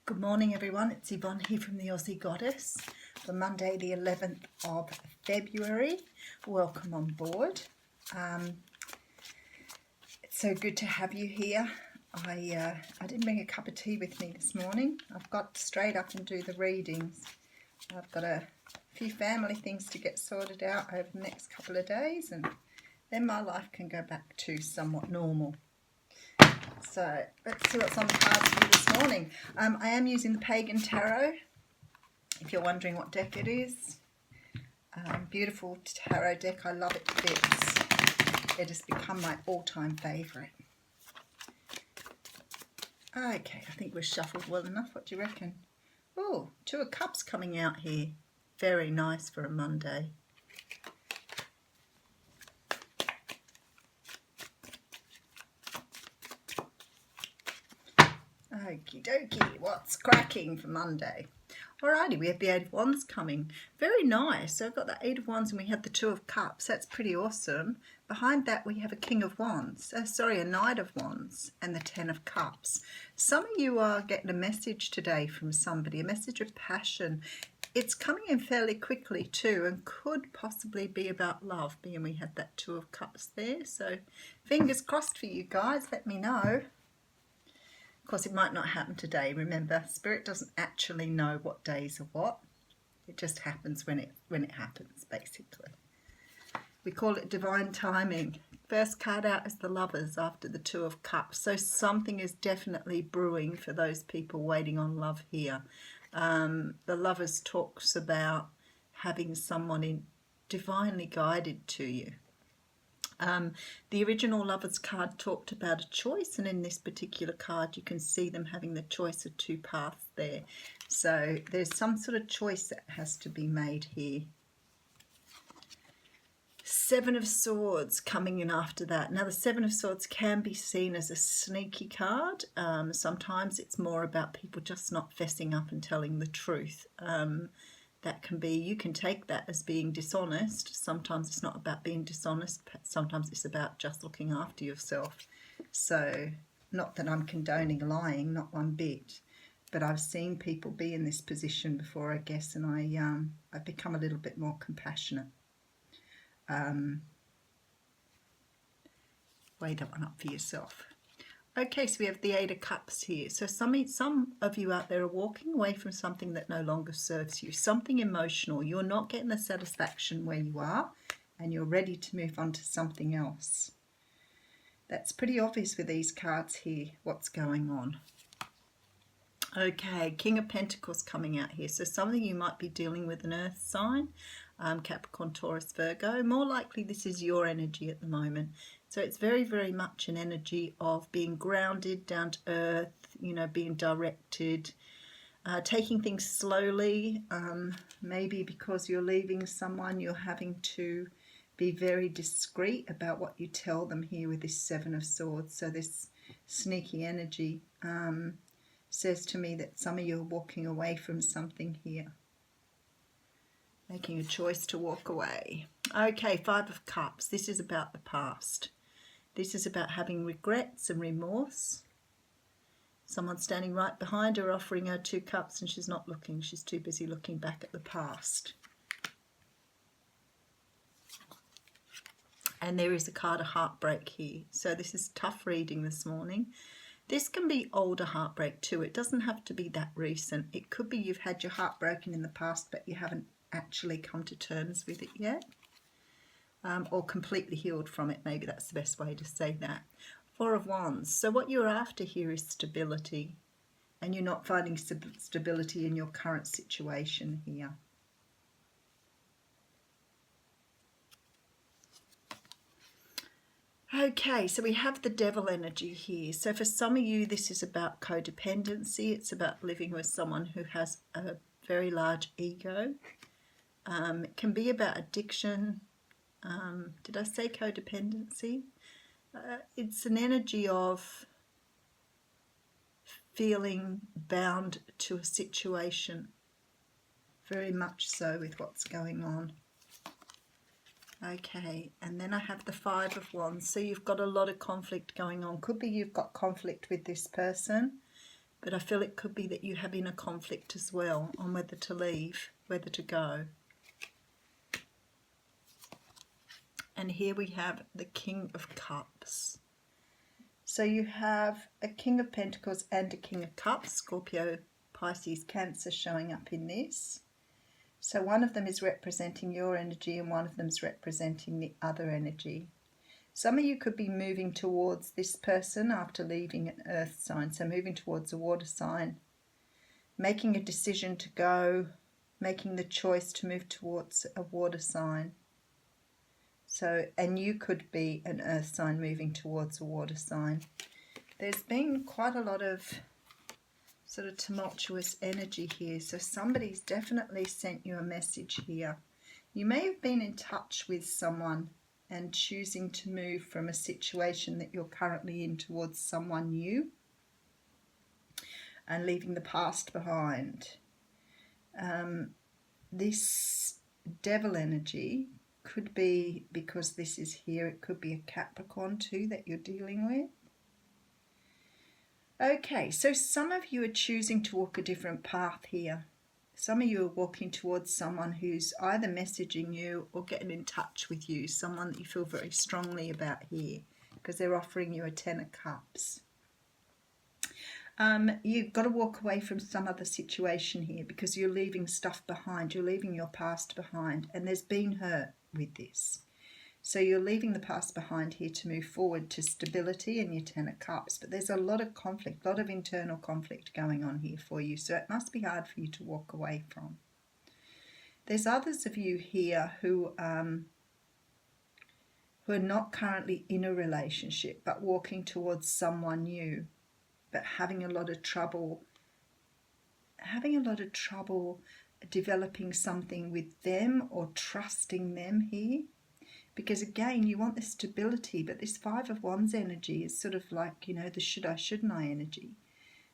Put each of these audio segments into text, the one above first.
Good morning everyone, it's Yvonne here from the Aussie Goddess for Monday the 11th of February. Welcome on board. It's so good to have you here. I didn't bring a cup of tea with me this morning. I've got straight up and do the readings. I've got a few family things to get sorted out over the next couple of days, and then my life can go back to somewhat normal. So let's see what's on the cards for you this morning. I am using the Pagan Tarot, if you're wondering what deck it is. Beautiful tarot deck, I love it to bits. It has become my all-time favourite. Okay, I think we've shuffled well enough. What do you reckon? Oh, Two of Cups coming out here. Very nice for a Monday. Okie dokie, what's cracking for Monday? Alrighty, we have the Eight of Wands coming. Very nice. So I've got the Eight of Wands and we have the Two of Cups. That's pretty awesome. Behind that we have a King of Wands. A Knight of Wands and the Ten of Cups. Some of you are getting a message today from somebody, a message of passion. It's coming in fairly quickly too, and could possibly be about love, being we had that Two of Cups there. So fingers crossed for you guys. Let me know. Of course, it might not happen today. Remember, Spirit doesn't actually know what days are what. It just happens when it happens, basically. We call it divine timing. First card out is the Lovers after the Two of Cups. So something is definitely brewing for those people waiting on love here. The Lovers talks about having someone divinely guided to you. The original Lovers card talked about a choice, and in this particular card you can see them having the choice of two paths there. So there's some sort of choice that has to be made here. Seven of Swords coming in after that. Now the Seven of Swords can be seen as a sneaky card. Sometimes it's more about people just not fessing up and telling the truth. That can be, you can take that as being dishonest. Sometimes it's not about being dishonest. Sometimes it's about just looking after yourself. So, not that I'm condoning lying, not one bit. But I've seen people be in this position before, I guess, and I've become a little bit more compassionate. Weigh that one up for yourself. Okay, so we have the Eight of Cups here. So some of you out there are walking away from something that no longer serves you, something emotional. You're not getting the satisfaction where you are, and you're ready to move on to something else. That's pretty obvious with these cards here, what's going on. Okay, King of Pentacles coming out here. So something you might be dealing with an earth sign, Capricorn, Taurus, Virgo. More likely this is your energy at the moment. So it's very, very much an energy of being grounded, down to earth, you know, being directed, taking things slowly. Maybe because you're leaving someone, you're having to be very discreet about what you tell them here with this Seven of Swords. So this sneaky energy says to me that some of you are walking away from something here. Making a choice to walk away. Okay, Five of Cups. This is about the past. This is about having regrets and remorse. Someone standing right behind her offering her two cups and she's not looking. She's too busy looking back at the past. And there is a card of heartbreak here. So this is tough reading this morning. This can be older heartbreak too. It doesn't have to be that recent. It could be you've had your heart broken in the past but you haven't actually come to terms with it yet. Or completely healed from it. Maybe that's the best way to say that. Four of Wands. So what you're after here is stability. And you're not finding stability in your current situation here. Okay, so we have the Devil energy here. So for some of you, this is about codependency. It's about living with someone who has a very large ego. It can be about addiction. Did I say codependency? It's an energy of feeling bound to a situation. Very much so with what's going on. Okay, and then I have the Five of Wands. So you've got a lot of conflict going on. Could be you've got conflict with this person, But I feel it could be that you have inner conflict as well on whether to leave, whether to go. And here we have the King of Cups. So you have a King of Pentacles and a King of Cups, Scorpio, Pisces, Cancer showing up in this. So one of them is representing your energy and one of them is representing the other energy. Some of you could be moving towards this person after leaving an earth sign, so moving towards a water sign, making a decision to go, making the choice to move towards a water sign. So, and you could be an earth sign moving towards a water sign. There's been quite a lot of sort of tumultuous energy here, so somebody's definitely sent you a message here. You may have been in touch with someone and choosing to move from a situation that you're currently in towards someone new and leaving the past behind. This devil energy could be, because this is here, it could be a Capricorn too that you're dealing with. Okay, so some of you are choosing to walk a different path here. Some of you are walking towards someone who's either messaging you or getting in touch with you, someone that you feel very strongly about here, because they're offering you a Ten of Cups. You've got to walk away from some other situation here because you're leaving stuff behind. You're leaving your past behind, and there's been hurt with this. So you're leaving the past behind here to move forward to stability and your Ten of Cups. But there's a lot of conflict, a lot of internal conflict going on here for you. So it must be hard for you to walk away from. There's others of you here who are not currently in a relationship but walking towards someone new, but having a lot of trouble developing something with them or trusting them here. Because again, you want this stability, but this Five of Wands energy is sort of like, you know, the should I, shouldn't I energy.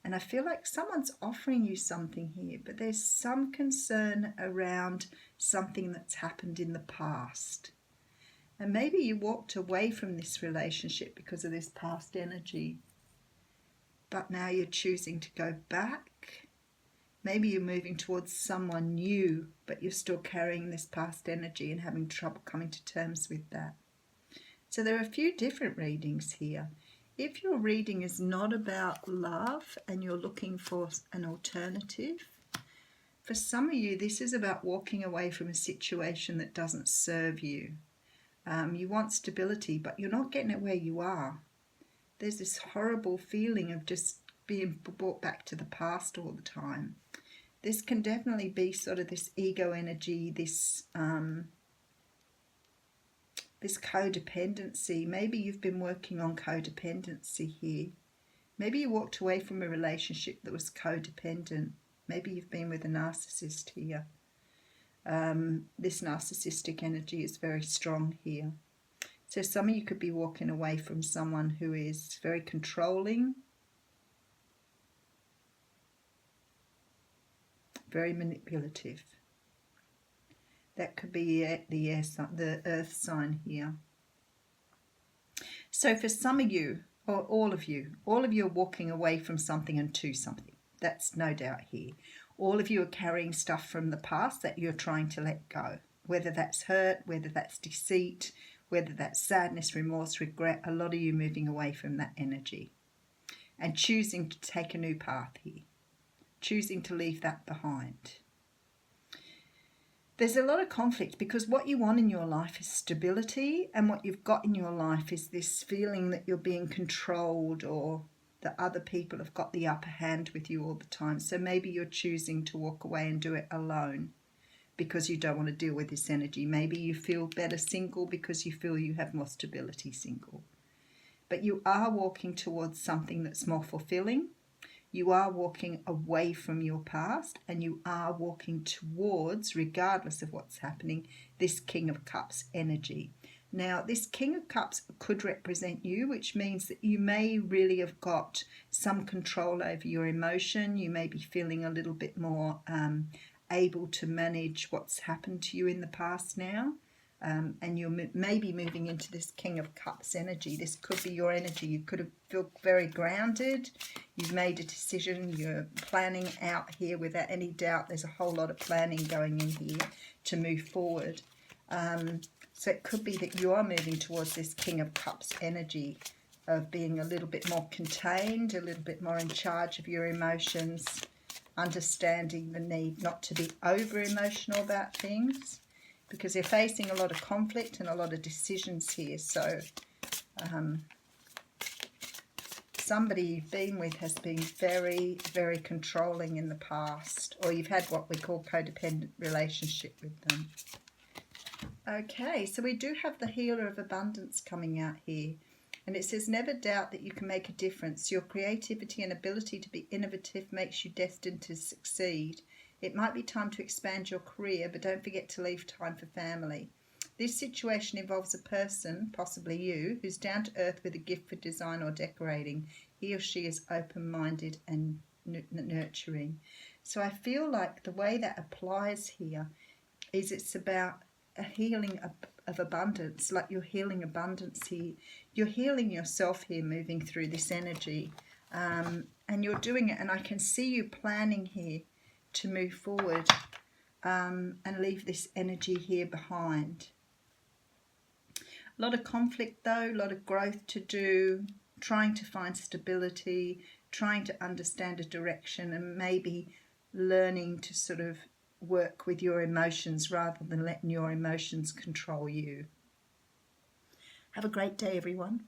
And I feel like someone's offering you something here, but there's some concern around something that's happened in the past. And maybe you walked away from this relationship because of this past energy, but now you're choosing to go back. Maybe you're moving towards someone new, but you're still carrying this past energy and having trouble coming to terms with that. So there are a few different readings here. If your reading is not about love and you're looking for an alternative, for some of you, this is about walking away from a situation that doesn't serve you. You want stability, but you're not getting it where you are. There's this horrible feeling of just being brought back to the past all the time. This can definitely be sort of this ego energy, this codependency. Maybe you've been working on codependency here. Maybe you walked away from a relationship that was codependent. Maybe you've been with a narcissist here. This narcissistic energy is very strong here. So some of you could be walking away from someone who is very controlling, very manipulative. That could be the earth sign here. So for some of you, or all of you are walking away from something and to something. That's no doubt here. All of you are carrying stuff from the past that you're trying to let go. Whether that's hurt, whether that's deceit, whether that's sadness, remorse, regret, a lot of you moving away from that energy and choosing to take a new path here, choosing to leave that behind. There's a lot of conflict because what you want in your life is stability, and what you've got in your life is this feeling that you're being controlled or that other people have got the upper hand with you all the time. So maybe you're choosing to walk away and do it alone because you don't want to deal with this energy. Maybe you feel better single because you feel you have more stability single. But you are walking towards something that's more fulfilling. You are walking away from your past, and you are walking towards, regardless of what's happening, this King of Cups energy. Now, this King of Cups could represent you, which means that you may really have got some control over your emotion. You may be feeling a little bit more able to manage what's happened to you in the past now. and you're maybe moving into this King of Cups energy. This could be your energy. You could have felt very grounded. You've made a decision. You're planning out here without any doubt. There's a whole lot of planning going in here to move forward. So it could be that you are moving towards this King of Cups energy of being a little bit more contained, a little bit more in charge of your emotions, understanding the need not to be over emotional about things, because you're facing a lot of conflict and a lot of decisions here. So somebody you've been with has been very, very controlling in the past, or you've had what we call codependent relationship with them. Okay, so we do have the Healer of Abundance coming out here. And it says, never doubt that you can make a difference. Your creativity and ability to be innovative makes you destined to succeed. It might be time to expand your career, but don't forget to leave time for family. This situation involves a person, possibly you, who's down to earth with a gift for design or decorating. He or she is open-minded and nurturing. So I feel like the way that applies here is it's about a healing of abundance, like you're healing abundance here. You're healing yourself here, moving through this energy, and you're doing it, and I can see you planning here to move forward and leave this energy here behind. A lot of conflict though, a lot of growth to do, trying to find stability, trying to understand a direction, and maybe learning to sort of work with your emotions rather than letting your emotions control you. Have a great day, everyone.